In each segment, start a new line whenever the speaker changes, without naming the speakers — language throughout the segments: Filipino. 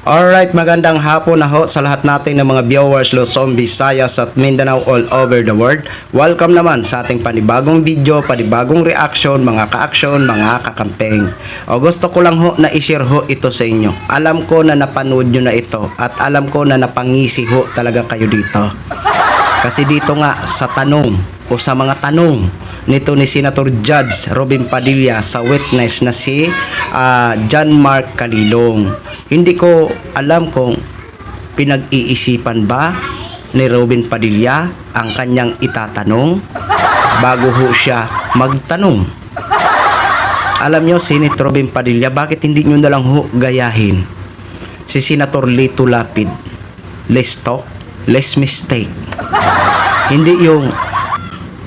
Alright, magandang hapon na ho sa lahat natin ng mga viewers Luzon, Visayas at Mindanao all over the world. Welcome naman sa ating panibagong video, panibagong reaction, mga ka-action, mga kakampeng. O gusto ko lang ho na i-share ho ito sa inyo. Alam ko na napanood nyo na ito at alam ko na napangisi ho talaga kayo dito. Kasi dito nga sa tanong o sa mga tanong nito ni Senator Judge Robin Padilla sa witness na si John Mark Calilong. Hindi ko alam kung pinag-iisipan ba ni Robin Padilla ang kanyang itatanong bago ho siya magtanong. Alam nyo, Senator Robin Padilla, bakit hindi nyo nalang ho gayahin si Senator Lito Lapid? Less talk, less mistake. Hindi yung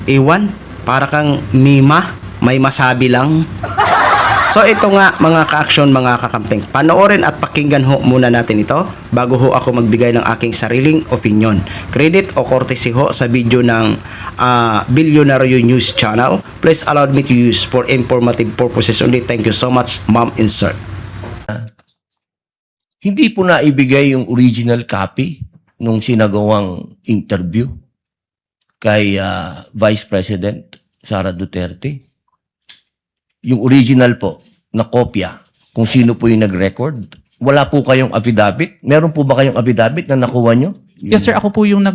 iwan, para kang mima, may masabi lang. So ito nga mga ka-action, mga kakamping, panoorin at pakinggan ho muna natin ito bago ho ako magbigay ng aking sariling opinion. Credit o courtesy ho sa video ng Billionaire News Channel. Please allow me to use for informative purposes only. Thank you so much, Ma'am Insert.
Hindi po naibigay yung original copy nung sinagawang interview kay Vice President Sara Duterte. Yung original po na kopya, kung sino po yung nag-record. Wala po kayong affidavit? Meron po ba kayong affidavit na nakuha nyo?
Yes sir, ako po yung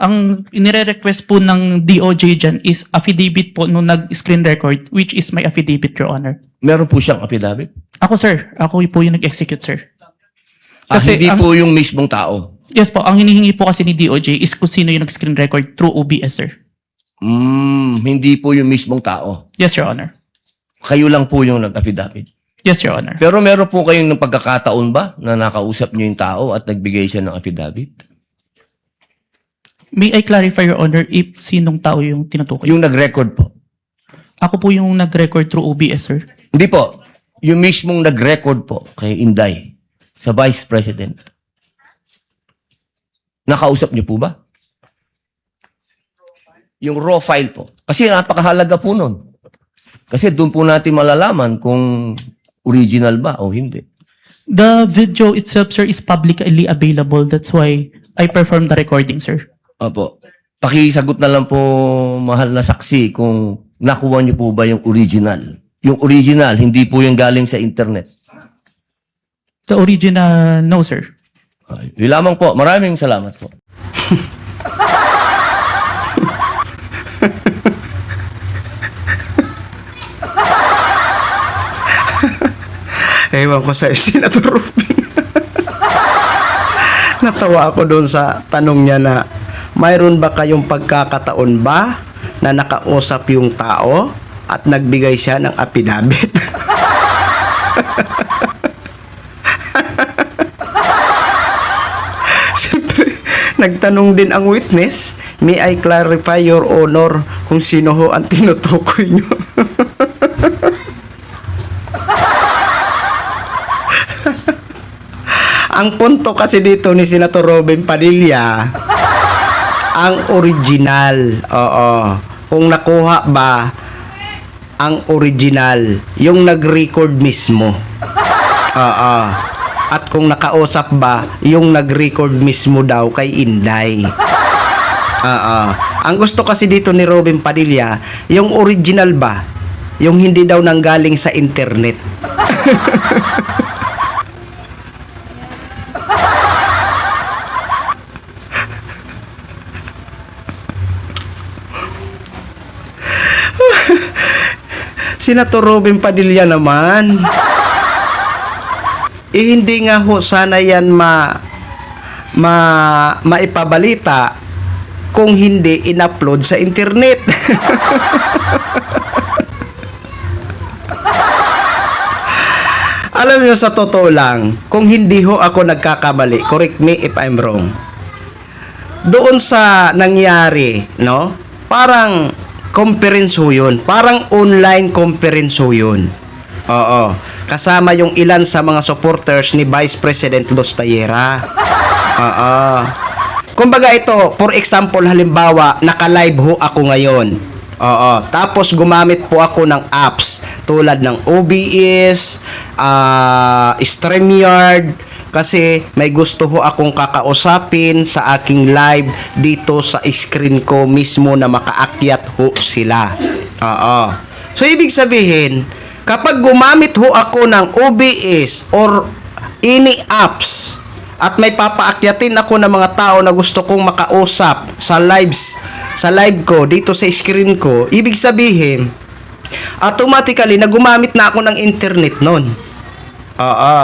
ang inire-request po ng DOJ dyan is affidavit po nung nag-screen record, which is my affidavit, Your Honor.
Meron po siyang affidavit?
Ako sir, ako po yung nag-execute sir.
Hindi po yung mismong tao?
Yes po, ang hinihingi po kasi ni DOJ is kung sino yung nag-screen record through OBS sir.
Hindi po yung mismong tao?
Yes, Your Honor.
Kayo lang po yung nag-affidavit?
Yes, Your Honor.
Pero meron po kayong ng pagkakataon ba na nakausap nyo yung tao at nagbigay siya ng affidavit?
May I clarify, Your Honor, if sinong tao yung tinutukoy?
Yung nag-record po?
Ako po yung nag-record through OBS, sir.
Hindi po. Yung mismong nag-record po kay Inday sa Vice President. Nakausap niyo po ba? Yung raw file po. Kasi napakahalaga po nun. Kasi doon po natin malalaman kung original ba o hindi.
The video itself, sir, is publicly available. That's why I performed the recording, sir.
Opo. Pakisagot na lang po, mahal na saksi, kung nakuha niyo po ba yung original. Yung original, hindi po yung galing sa internet.
The original, no, sir.
Yun lamang po. Maraming salamat po.
Ewan ko sa Senator Robin. Natawa ako doon sa tanong niya na mayroon ba kayong pagkakataon ba na nakausap yung tao at nagbigay siya ng affidavit? Siyempre, nagtanong din ang witness, may I clarify, Your Honor, kung sino ho ang tinutukoy nyo? Ang punto kasi dito ni Senator Robin Padilla, ang original, oo. Kung nakuha ba ang original, yung nag-record mismo. Oo. At kung nakausap ba, yung nag-record mismo daw kay Inday. Oo. Ang gusto kasi dito ni Robin Padilla, yung original ba, yung hindi daw nanggaling sa internet. Senator Robin Padilla naman. Hindi nga ho sana yan maipabalita kung hindi in-upload sa internet. Alam niyo, sa totoo lang, kung hindi ho ako nagkakamali, correct me if I'm wrong. Doon sa nangyari, no? Parang conference ho yun. Parang online conference ho yun. Oo. Kasama yung ilan sa mga supporters ni Vice President Los Tayera. Oo. Kumbaga ito, for example, halimbawa, naka-live ho ako ngayon. Oo. Tapos gumamit po ako ng apps tulad ng OBS, StreamYard, kasi may gusto ho akong kakausapin sa aking live dito sa screen ko mismo na makaakyat ho sila. Oo. So, ibig sabihin, kapag gumamit ho ako ng OBS or any apps at may papaakyatin ako ng mga tao na gusto kong makausap sa live ko dito sa screen ko, ibig sabihin, automatically na gumamit na ako ng internet nun. Oo.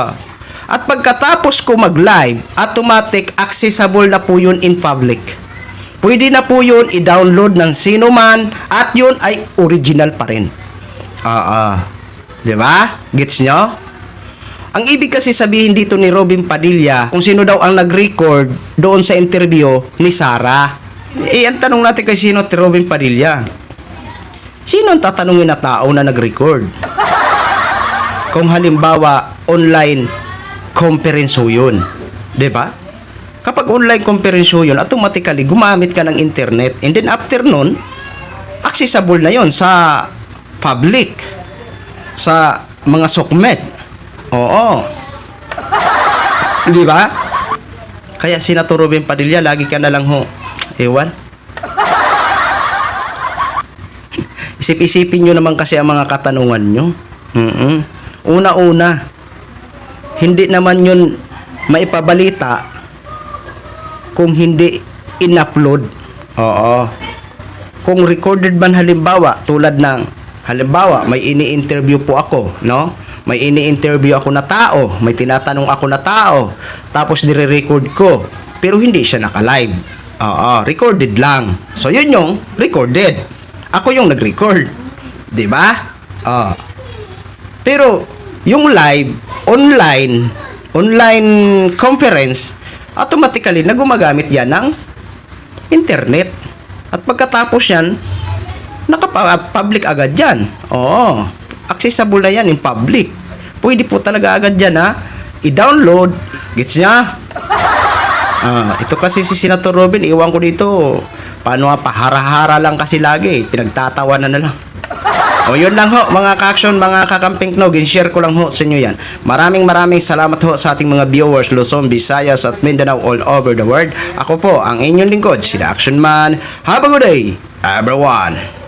At pagkatapos ko mag-live, automatic accessible na po yun in public. Pwede na po yun i-download ng sino man at yun ay original pa rin. Oo. Di ba? Gets nyo? Ang ibig kasi sabihin dito ni Robin Padilla, kung sino daw ang nag-record doon sa interview ni Sarah. Ang tanong natin kay sino si Robin Padilla? Sino ang tatanungin na tao na nag-record? Kung halimbawa, online conference ho yun. Diba? Kapag online conference ho yun, automatically gumamit ka ng internet. And then after nun, accessible na yun sa public. Sa mga sokmed. Oo. Diba? Kaya Senator Robin Padilla, lagi ka na lang ho. Ewan. Isip-isipin nyo naman kasi ang mga katanungan nyo. Una-una, hindi naman yun maipabalita kung hindi in-upload. Oo. Kung recorded man halimbawa, tulad ng, halimbawa, may ini-interview po ako, no? May ini-interview ako na tao, may tinatanong ako na tao, tapos nire-record ko, pero hindi siya naka-live. Oo, recorded lang. So, yun yung recorded. Ako yung nag-record. Diba? Pero, yung live, online conference, automatically na gumagamit yan ng internet. At pagkatapos yan, naka-public agad yan. Oo. Accessible na yan in public. Pwede po talaga agad yan ha. I-download. Gets niya? Ito kasi si Senator Robin, iwan ko dito. Paano nga, pahara-hara lang kasi lagi. Pinagtatawanan na lang. O yun lang ho, mga ka-action, mga kakamping nog, share ko lang ho sa inyo yan. Maraming salamat ho sa ating mga viewers, Luzon, Visayas at Mindanao all over the world. Ako po, ang inyong lingkod, sila Action Man. Have a good day, everyone!